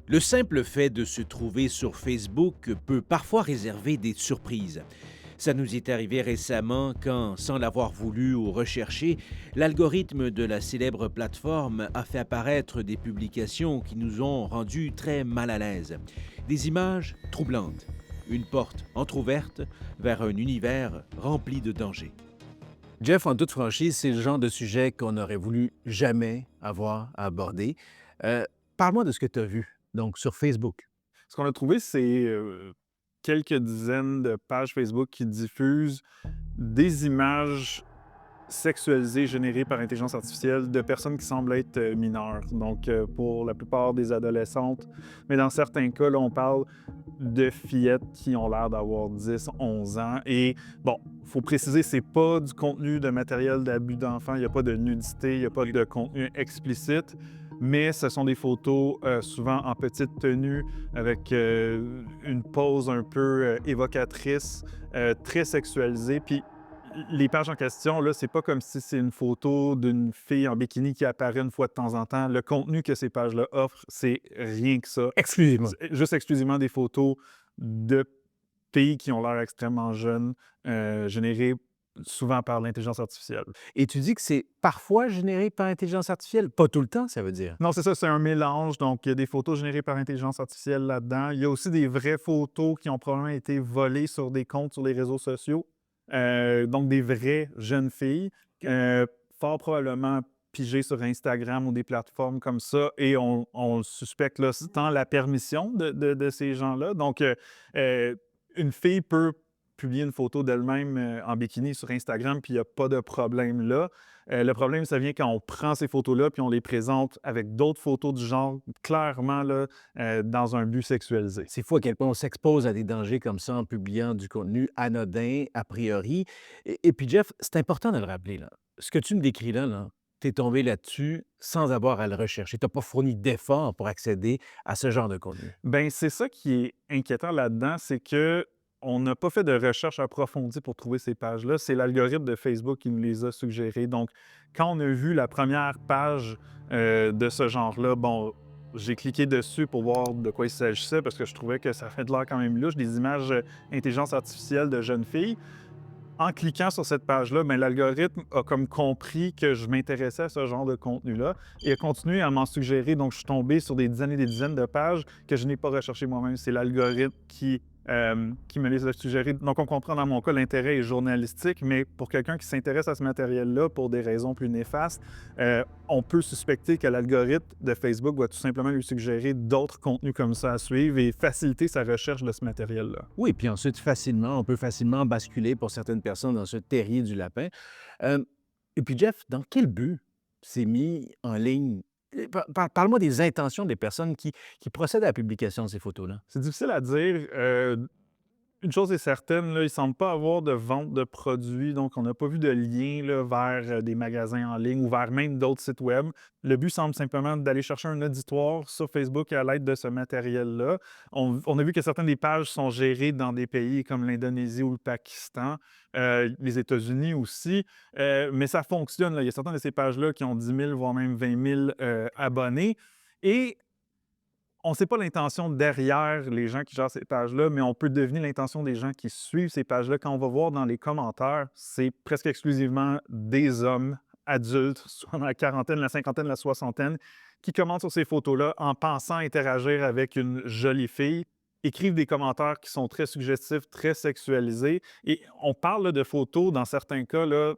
Le simple fait de se trouver sur Facebook peut parfois réserver des surprises. Ça nous est arrivé récemment quand, sans l'avoir voulu ou recherché, l'algorithme de la célèbre plateforme a fait apparaître des publications qui nous ont rendus très mal à l'aise. Des images troublantes, une porte entr'ouverte vers un univers rempli de dangers. Jeff, en toute franchise, c'est le genre de sujet qu'on n'aurait voulu jamais avoir à aborder. Euh, Parle-moi de ce que tu as vu, donc sur Facebook. Ce qu'on a trouvé, c'est quelques dizaines de pages Facebook qui diffusent des images sexualisées générées par intelligence artificielle de personnes qui semblent être mineures. Donc, pour la plupart des adolescentes, mais dans certains cas, là, on parle de fillettes qui ont l'air d'avoir 10, 11 ans. Et bon, il faut préciser, c'est pas du contenu de matériel d'abus d'enfants, il n'y a pas de nudité, il n'y a pas de contenu explicite, mais ce sont des photos souvent en petite tenue avec une pose un peu évocatrice, très sexualisée. Puis les pages en question, là, c'est pas comme si c'est une photo d'une fille en bikini qui apparaît une fois de temps en temps. Le contenu que ces pages-là offrent, c'est rien que ça. Exclusivement. C'est juste exclusivement des photos de filles qui ont l'air extrêmement jeunes, générées souvent par l'intelligence artificielle. Et tu dis que c'est parfois généré par intelligence artificielle, pas tout le temps, ça veut dire. Non, c'est ça, c'est un mélange. Donc, il y a des photos générées par intelligence artificielle là-dedans. Il y a aussi des vraies photos qui ont probablement été volées sur des comptes sur les réseaux sociaux. Donc, des vraies jeunes filles, fort probablement pigées sur Instagram ou des plateformes comme ça. Et on suspecte là, sans la permission de ces gens-là. Donc, une fille peut publier une photo d'elle-même en bikini sur Instagram, puis il n'y a pas de problème là. Le problème, ça vient quand on prend ces photos-là, puis on les présente avec d'autres photos du genre, clairement là, dans un but sexualisé. C'est fou à quel point on s'expose à des dangers comme ça en publiant du contenu anodin, a priori. Et puis, Jeff, c'est important de le rappeler, là. Ce que tu me décris là, tu es tombé là-dessus sans avoir à le rechercher. Tu n'as pas fourni d'efforts pour accéder à ce genre de contenu. Ben c'est ça qui est inquiétant là-dedans, c'est que on n'a pas fait de recherche approfondie pour trouver ces pages-là. C'est l'algorithme de Facebook qui nous les a suggérées. Donc, quand on a vu la première page de ce genre-là, bon, j'ai cliqué dessus pour voir de quoi il s'agissait parce que je trouvais que ça fait de l'air quand même louche, des images intelligence artificielle de jeunes filles. En cliquant sur cette page-là, ben, l'algorithme a comme compris que je m'intéressais à ce genre de contenu-là et a continué à m'en suggérer. Donc, je suis tombé sur des dizaines et des dizaines de pages que je n'ai pas recherchées moi-même. C'est l'algorithme qui me les a suggérées. Donc, on comprend dans mon cas, l'intérêt est journalistique, mais pour quelqu'un qui s'intéresse à ce matériel-là pour des raisons plus néfastes, on peut suspecter que l'algorithme de Facebook va tout simplement lui suggérer d'autres contenus comme ça à suivre et faciliter sa recherche de ce matériel-là. Oui, puis ensuite, on peut facilement basculer pour certaines personnes dans ce terrier du lapin. Et puis, Jeff, dans quel but c'est mis en ligne? Parle-moi des intentions des personnes qui procèdent à la publication de ces photos-là. C'est difficile à dire. Une chose est certaine, là, il ne semble pas avoir de vente de produits, donc on n'a pas vu de lien là, vers des magasins en ligne ou vers même d'autres sites web. Le but semble simplement d'aller chercher un auditoire sur Facebook à l'aide de ce matériel-là. On a vu que certaines des pages sont gérées dans des pays comme l'Indonésie ou le Pakistan, les États-Unis aussi, mais ça fonctionne. Là. Il y a certaines de ces pages-là qui ont 10 000, voire même 20 000 abonnés. Et on ne sait pas l'intention derrière les gens qui gèrent ces pages-là, mais on peut deviner l'intention des gens qui suivent ces pages-là. Quand on va voir dans les commentaires, c'est presque exclusivement des hommes adultes, soit dans la quarantaine, la cinquantaine, la soixantaine, qui commentent sur ces photos-là en pensant interagir avec une jolie fille, écrivent des commentaires qui sont très suggestifs, très sexualisés. Et on parle là, de photos, dans certains cas, là,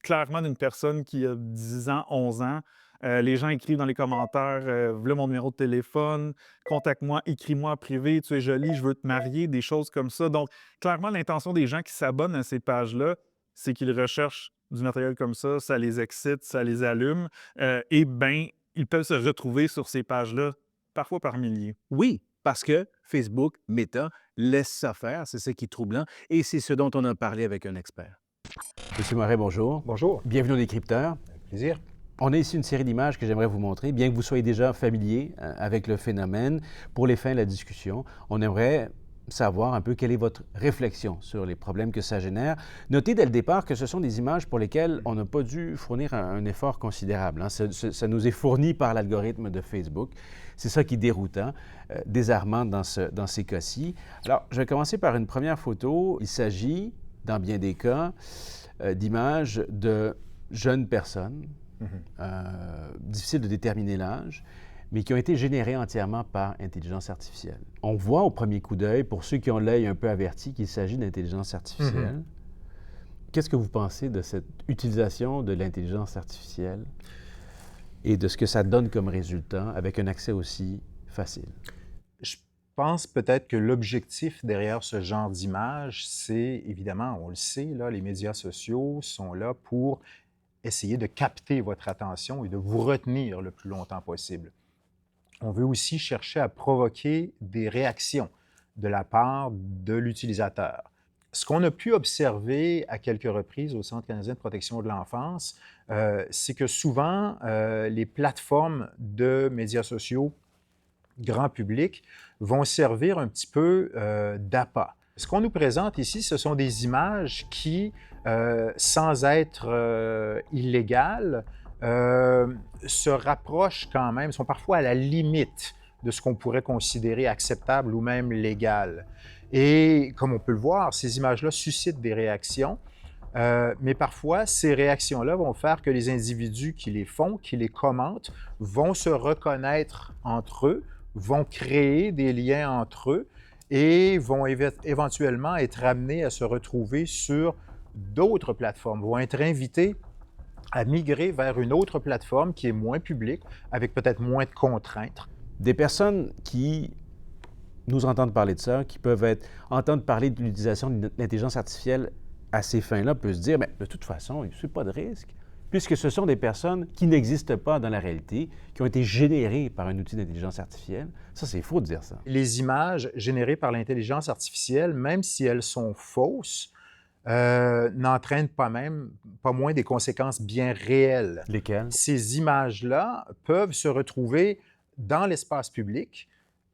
clairement d'une personne qui a 10 ans, 11 ans. Les gens écrivent dans les commentaires voilà mon numéro de téléphone, contacte-moi, écris-moi en privé, tu es jolie, je veux te marier, des choses comme ça. Donc, clairement, l'intention des gens qui s'abonnent à ces pages-là, c'est qu'ils recherchent du matériel comme ça les excite, ça les allume, et bien, ils peuvent se retrouver sur ces pages-là, parfois par milliers. Oui, parce que Facebook, Meta, laisse ça faire, c'est ça qui est troublant, et c'est ce dont on a parlé avec un expert. Monsieur Moret, bonjour. Bonjour, Bienvenue au Décrypteur. avec plaisir. On a ici une série d'images que j'aimerais vous montrer, bien que vous soyez déjà familier avec le phénomène. Pour les fins de la discussion, on aimerait savoir un peu quelle est votre réflexion sur les problèmes que ça génère. Notez dès le départ que ce sont des images pour lesquelles on n'a pas dû fournir un effort considérable. Ça nous est fourni par l'algorithme de Facebook. C'est ça qui est déroutant, désarmant dans ces cas-ci. Alors, je vais commencer par une première photo. Il s'agit, dans bien des cas, d'images de jeunes personnes, difficile de déterminer l'âge, mais qui ont été générées entièrement par intelligence artificielle. On voit au premier coup d'œil, pour ceux qui ont l'œil un peu averti, qu'il s'agit d'intelligence artificielle. Qu'est-ce que vous pensez de cette utilisation de l'intelligence artificielle et de ce que ça donne comme résultat avec un accès aussi facile? Je pense peut-être que l'objectif derrière ce genre d'image, c'est évidemment, on le sait, là, les médias sociaux sont là pour essayer de capter votre attention et de vous retenir le plus longtemps possible. On veut aussi chercher à provoquer des réactions de la part de l'utilisateur. Ce qu'on a pu observer à quelques reprises au Centre canadien de protection de l'enfance, c'est que souvent, les plateformes de médias sociaux grand public vont servir un petit peu d'appât. Ce qu'on nous présente ici, ce sont des images qui, sans être illégales, se rapprochent quand même, sont parfois à la limite de ce qu'on pourrait considérer acceptable ou même légal. Et comme on peut le voir, ces images-là suscitent des réactions, mais parfois, ces réactions-là vont faire que les individus qui les font, qui les commentent, vont se reconnaître entre eux, vont créer des liens entre eux et vont éventuellement être amenés à se retrouver sur d'autres plateformes, vont être invités à migrer vers une autre plateforme qui est moins publique, avec peut-être moins de contraintes. Des personnes qui nous entendent parler de ça, qui peuvent entendre parler de l'utilisation de l'intelligence artificielle à ces fins-là, peuvent se dire, bien, de toute façon, il n'y a pas de risque, puisque ce sont des personnes qui n'existent pas dans la réalité, qui ont été générées par un outil d'intelligence artificielle. Ça, c'est faux de dire ça. Les images générées par l'intelligence artificielle, même si elles sont fausses, n'entraînent pas moins des conséquences bien réelles. Lesquelles? Ces images-là peuvent se retrouver dans l'espace public,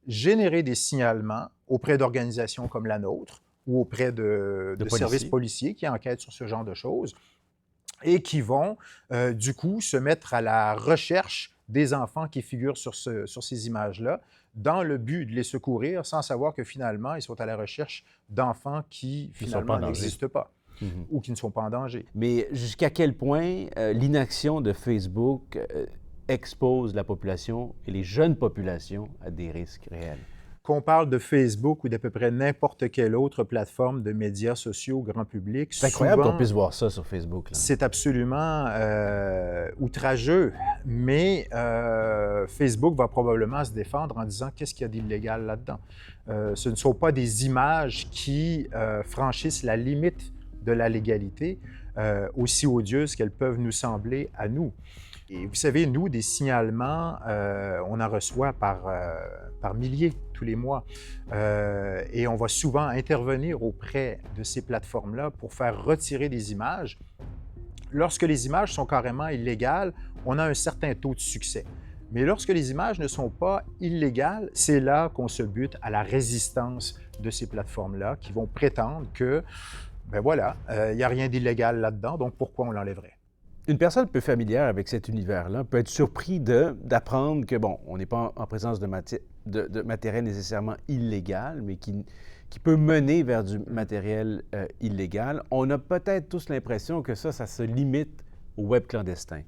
générer des signalements auprès d'organisations comme la nôtre ou auprès de services policiers qui enquêtent sur ce genre de choses et qui vont, du coup, se mettre à la recherche des enfants qui figurent sur ces images-là dans le but de les secourir sans savoir que finalement, ils sont à la recherche d'enfants qui, finalement, n'existent pas ou qui ne sont pas en danger. Mais jusqu'à quel point l'inaction de Facebook expose la population et les jeunes populations à des risques réels? Qu'on parle de Facebook ou d'à peu près n'importe quelle autre plateforme de médias sociaux grand public, c'est incroyable qu'on puisse voir ça sur Facebook. C'est absolument outrageux, mais Facebook va probablement se défendre en disant qu'est-ce qu'il y a d'illégal là-dedans. Ce ne sont pas des images qui franchissent la limite de la légalité, aussi odieuses qu'elles peuvent nous sembler à nous. Et vous savez, nous, des signalements, on en reçoit par milliers tous les mois. Et on va souvent intervenir auprès de ces plateformes-là pour faire retirer des images. Lorsque les images sont carrément illégales, on a un certain taux de succès. Mais lorsque les images ne sont pas illégales, c'est là qu'on se bute à la résistance de ces plateformes-là qui vont prétendre que, ben voilà, il n'y a rien d'illégal là-dedans, donc pourquoi on l'enlèverait? Une personne peu familière avec cet univers-là peut être surpris d'apprendre que, bon, on n'est pas en présence de matériel nécessairement illégal, mais qui peut mener vers du matériel illégal. On a peut-être tous l'impression que ça se limite au web clandestin,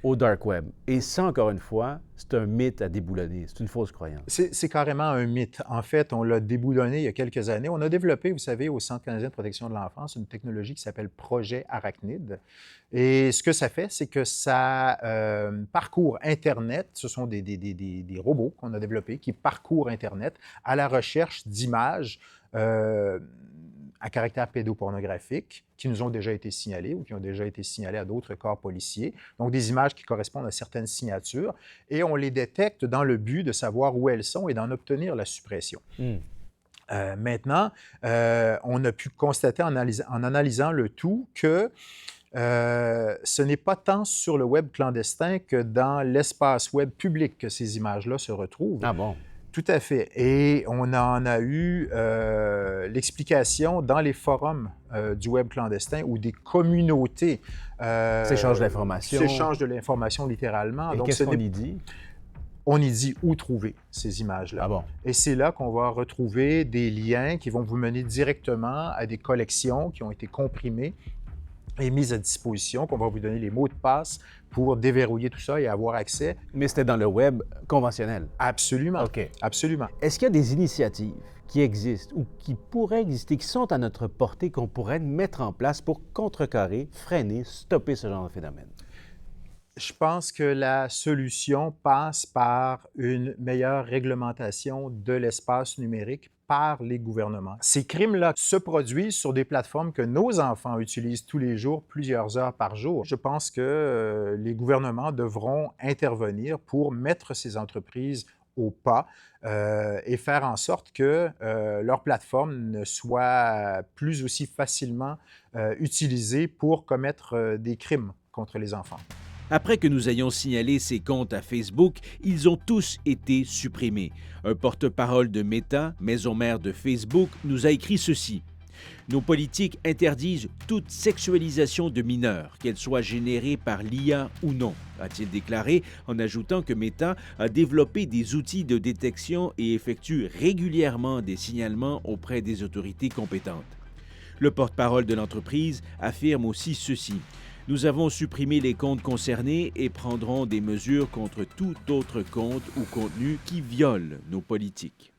au dark web. Et ça, encore une fois, c'est un mythe à déboulonner. C'est une fausse croyance. C'est carrément un mythe. En fait, on l'a déboulonné il y a quelques années. On a développé, vous savez, au Centre canadien de protection de l'enfance, une technologie qui s'appelle Projet Arachnid. Et ce que ça fait, c'est que ça parcourt Internet. Ce sont des robots qu'on a développés qui parcourent Internet à la recherche d'images à caractère pédopornographique qui nous ont déjà été signalées ou qui ont déjà été signalées à d'autres corps policiers. Donc, des images qui correspondent à certaines signatures. Et on les détecte dans le but de savoir où elles sont et d'en obtenir la suppression. Maintenant, on a pu constater en analysant le tout que ce n'est pas tant sur le web clandestin que dans l'espace web public que ces images-là se retrouvent. Ah bon? Tout à fait. Et on en a eu l'explication dans les forums du web clandestin où des communautés s'échangent de l'information. S'échangent de l'information littéralement. Et qu'est-ce qu'on y dit? on y dit où trouver ces images-là. Ah bon? Et c'est là qu'on va retrouver des liens qui vont vous mener directement à des collections qui ont été comprimées et mises à disposition, qu'on va vous donner les mots de passe pour déverrouiller tout ça et avoir accès. Mais c'était dans le web conventionnel. Absolument. OK. Absolument. Est-ce qu'il y a des initiatives qui existent ou qui pourraient exister, qui sont à notre portée, qu'on pourrait mettre en place pour contrecarrer, freiner, stopper ce genre de phénomène? Je pense que la solution passe par une meilleure réglementation de l'espace numérique par les gouvernements. Ces crimes-là se produisent sur des plateformes que nos enfants utilisent tous les jours, plusieurs heures par jour. Je pense que les gouvernements devront intervenir pour mettre ces entreprises au pas et faire en sorte que leur plateforme ne soit plus aussi facilement utilisée pour commettre des crimes contre les enfants. Après que nous ayons signalé ces comptes à Facebook, ils ont tous été supprimés. Un porte-parole de Meta, maison mère de Facebook, nous a écrit ceci. Nos politiques interdisent toute sexualisation de mineurs, qu'elle soit générée par l'IA ou non, a-t-il déclaré, en ajoutant que Meta a développé des outils de détection et effectue régulièrement des signalements auprès des autorités compétentes. Le porte-parole de l'entreprise affirme aussi ceci. Nous avons supprimé les comptes concernés et prendrons des mesures contre tout autre compte ou contenu qui viole nos politiques.